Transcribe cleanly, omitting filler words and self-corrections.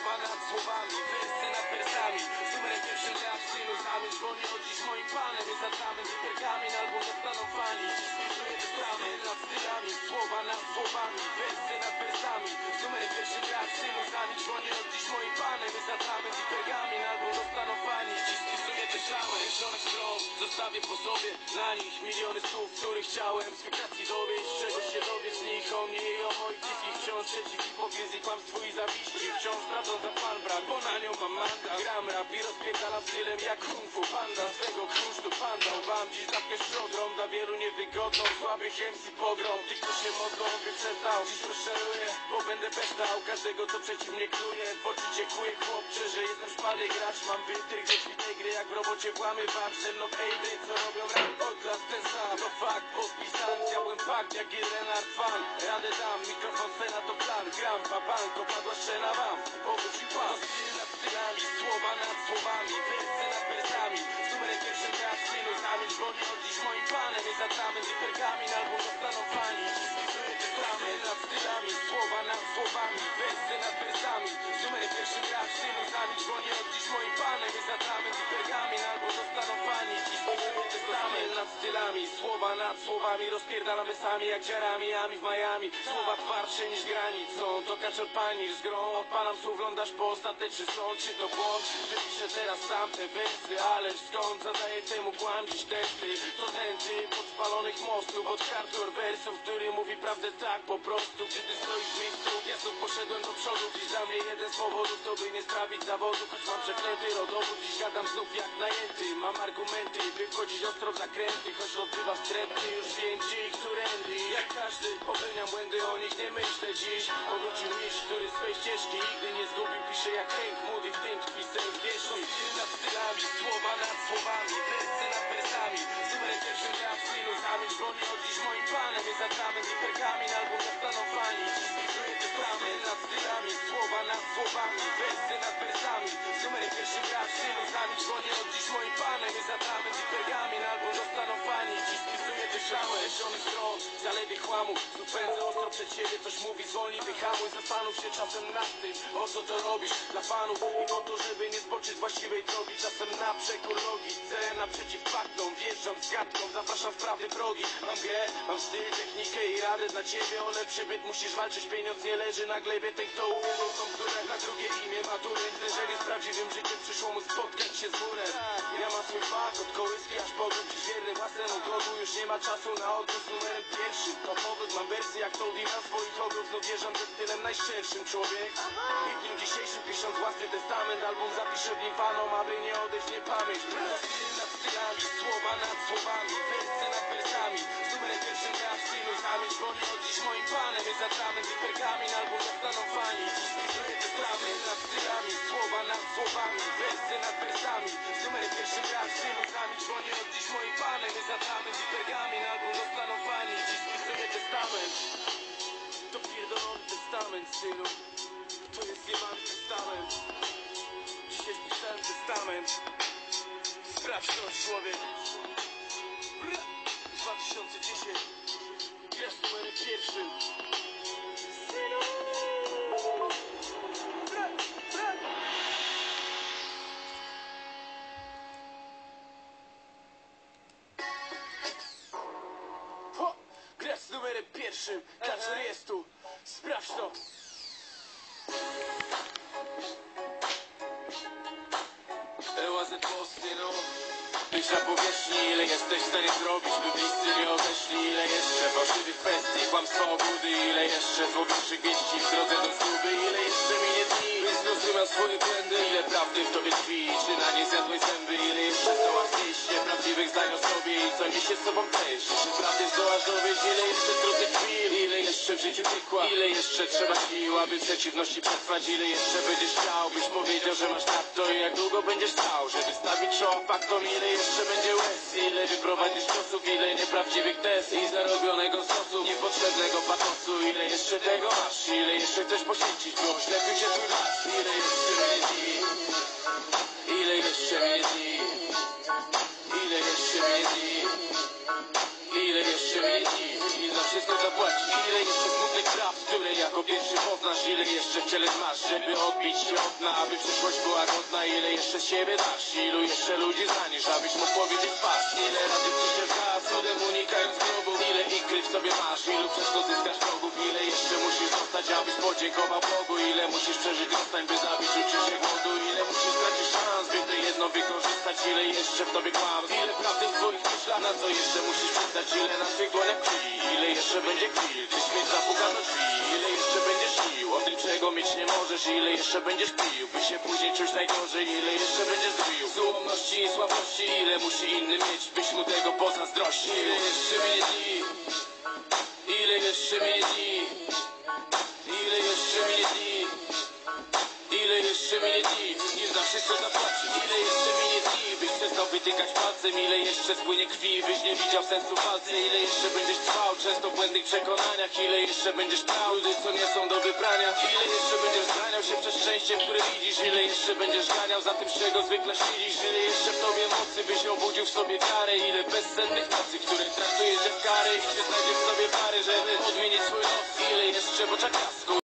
słowa nad słowami, wersy nad wersami. Z numerem pierwszym rap synu zamierz, bo nie od dziś moim panem. Jest atrament i pergamin, album dostaną fani. Dziś spisuję te stramy nad stylami, słowa nad słowami, wersy nad wersami. Z numerem pierwszym rap synu zamierz, bo nie od dziś moim panem. Jest atrament i pergamin, album dostaną fani. Dziś spisuję te stramy, żonych stron zostawię po sobie. Dla nich miliony słów, których chciałem z fiksacji dowieść. Czego się dowiesz z nich o mnie i o moich bliskich. Wciąż przeciw hipokryzji, kłamstwu i zawiści. Wciąż prawdą za fan brak, bo na nią mam mandat. Gram rap i rozpierdalam stylem jak kung fu panda. Swego krusztu panda wam dziś zapniesz przodrą. Dla wielu niewygodną, słabych MC pogrom. Tych, co się modlą, wyprzedał. Dziś rozszeruję, bo będę bestał każdego, co przeciw mnie kluje. W oczy cię kłuje, chłopcze, że jestem szpady gracz. Mam wytrych ze świetnej gry, jak w robocie włamywacz. Ze mną ejdy, co robią rap od lat ten sam. To fakt, podpisany, zjadłem fakt jak Renard fan. Radę dam, mikrofon scena to plan. Gram, babank, opadła szczena wam. Powrócił pan, styl nad stylami, słowa nad słowami, wersy nad wersami. Z numerem pierwszym rap synu zamierz, bo nie od dziś moim panem. Jest atrament i pergamin, album dostaną fani. Dziś spisuję te stramy nad stylami, słowa nad słowami, wersy nad wersami. Z numerem pierwszym rap synu zamierz, bo nie od dziś moim panem. Jest atrament i pergamin, album dostaną fani. Dziś spisuję te stramy nad stylami, słowa nad słowami. Rozpierdalam sami jak dziarami, ami w Miami. Słowa twardsze niż granic, są to kaczor pani z grą. Odpalam słów, lądasz po ostateczny sąd. Czy to błąd, że piszę teraz sam te wersy? Ależ skąd zadaję temu kłam dziś testy? To tędy pod spalonych mostów, od hardcore wersów, który mówi prawdę tak po prostu. Gdy ty stoisz w miejscu, ja znów poszedłem do przodu. Dziś dla mnie jeden z powodów, to by nie sprawić zawodu. Choć mam przeklęty rodowód, dziś gadam znów jak najęty. Mam argumenty, by wchodzić ostro w zakręty. Choć odbywa wstrętny, już wiem gdzie i którędy. Jak każdy popełniam błędy, o nich nie myślę dziś. Powrócił miś, który swej ścieżki nigdy nie zgubił. Pisze jak Hank Moody, w tym tkwi sens wierzchni. Styl nad stylami, słowa nad słowami, wersy nad wersami. Z numerem pierwszym rap synu zamierz, bo nie od dziś moim panem. Jest atrament i pergamin, album dostaną fani. Dziś spisuję te stramy nad stylami, słowa nad słowami, wersy nad wersami. Z numerem pierwszym rap synu zamierz, bo nie od dziś moim panem. Jest atrament i pergamin, album dostaną fani. Dziś spisuję te stramy, żonych stron zaledwie chłamu. Znów pędzę ostro przed siebie, coś mówi, zwolnij, wyhamuj. Zastanów się czasem nad tym, o co to robisz dla fanów i po to, żeby nie zboczyć z właściwej drogi. Czasem na przekór logii, celem naprzeciw faktom. Wjeżdżam z gadką, zapraszam w prawdy drogi. Mam grę, mam styl, technikę i radę dla ciebie. O lepszy byt musisz walczyć, pieniądz nie leży na glebie. Ten kto uwierzył, są które na drugie imię ma turyn. Jeżeli z prawdziwym życiem przyszło mu spotkać się z murem. Ja mam swój fakt, od kołyski aż po grób. Dziś wierny własnemu drogu, już nie ma czasu na odwrót. Z numerem pierwszym to powód, mam wersję jak Toady na swoich ogród. No wierzam ze stylem najszczerszym człowiek. I w dniu dzisiejszym pisząc własny testament, album zapiszę w nim fanom, aby nie odejść nie pamięć. Styl nad stylami, słowa nad słowami, wersy nad wersami. Z numerem pierwszym rap synu zamierz, bo nie od dziś moim panem. Jest atrament i pergamin, album dostaną fani. Dziś spisuję te stramy nad stylami, słowa nad słowami, wersy nad wersami. Z numerem pierwszym rap synu zamierz, bo nie od dziś moim panem. Jest atrament i pergamin, album dostaną fani. Dziś spisuję testament. To pierdolony testament, synu. To jest jebany testament. Dzisiaj spisałem testament. Sprawdź to, człowiek. 2010. Grasz numerem pierwszym. Synu. Grasz z numerem pierwszym. Kaczor jest tu. Sprawdź to. Łazę posty, no. Być na powierzchni, ile jesteś w stanie zrobić, by bliscy nie odeszli. Ile jeszcze fałszywych kwestii, kłamstwa, obłudy. Ile jeszcze złowieszczych wieści w drodze do zguby. Ile jeszcze minie dni, by zrozumiał swoje błędy. Ile prawdy w tobie tkwi, czy na nie zjadłeś zęby. Ile jeszcze zdołasz znieść nieprawdziwych zdań o sobie i co niesie z sobą też. Czy prawdy zdołasz dowieść, ile jeszcze trudnych chwil. Ile jeszcze w życiu piekła, ile jeszcze trzeba sił, aby przeciwności przetrwać. Ile jeszcze będziesz chciał, byś powiedział, że masz tak to i jak długo będziesz stał, żeby stawić czoło faktom. Ile jeszcze będzie łez, ile wyprowadzisz ciosów, ile nieprawdziwych test i zarobionego sosu, niepotrzebnego patosu. Ile jeszcze tego masz, ile jeszcze chcesz poświęcić, by oślepił się twój las. Ile jeszcze minie dni, ile jeszcze minie dni, ile jeszcze minie dni, ile jeszcze minie dni, i zawsze wszystko zapłacić? Ile jeszcze smutnych praw, które jako pierwszy poznasz? Ile jeszcze w ciele masz, żeby odbić się od dna, aby przyszłość była godna? Ile jeszcze z siebie dasz? Ilu jeszcze ludzi zranisz, abyś mógł powiedzieć pas? Ile razy przyjdziesz raz, cudem unikając grobu? Ile ikry w sobie masz? Ilu przez to zyskasz wrogów? Ile jeszcze musisz zostać, abyś podziękował Bogu? Ile musisz przeżyć rozstań, by zabić uczucie głodu? Ile musisz stracić szans, by to jedno wykorzystać? Ile jeszcze w tobie kłamstw? Ile prawdy w twoich myślach? Na co jeszcze musisz przystać? Ile na twych dłoniach krwi? Ile jeszcze będzie krwi? Czy śmierć zapuka do drzwi? Ile jeszcze będziesz śnił o tym, czego mieć nie możesz? Ile jeszcze będziesz pił, by się później czuć najgorzej? Ile jeszcze będziesz zbił z ułomności i słabości? Ile musi inny mieć, byś mu tego pozazdrościł? Ile jeszcze minie dni? Ile jeszcze minie dni? Ile jeszcze minie dni? Ile jeszcze minie dni? Nim za wszystko zapłacić? Ile jeszcze minie dni? Byś przestał wytykać palcem? Ile jeszcze spłynie krwi? Byś nie widział sensu w walce? Ile jeszcze będziesz trwał? Często w błędnych przekonaniach? Ile jeszcze będziesz brał ludy, co nie są do wybrania? Ile jeszcze będziesz zraniał się przez szczęście, które widzisz? Ile jeszcze będziesz ganiał za tym, z czego zwykle siedzisz? Ile jeszcze w tobie mocy, byś obudził w sobie wiarę? Ile bezsennych nocy, które traktujesz jak karę? I czy znajdziesz w sobie pary, żeby odmienić swój los? Ile jeszcze w oczach jasku?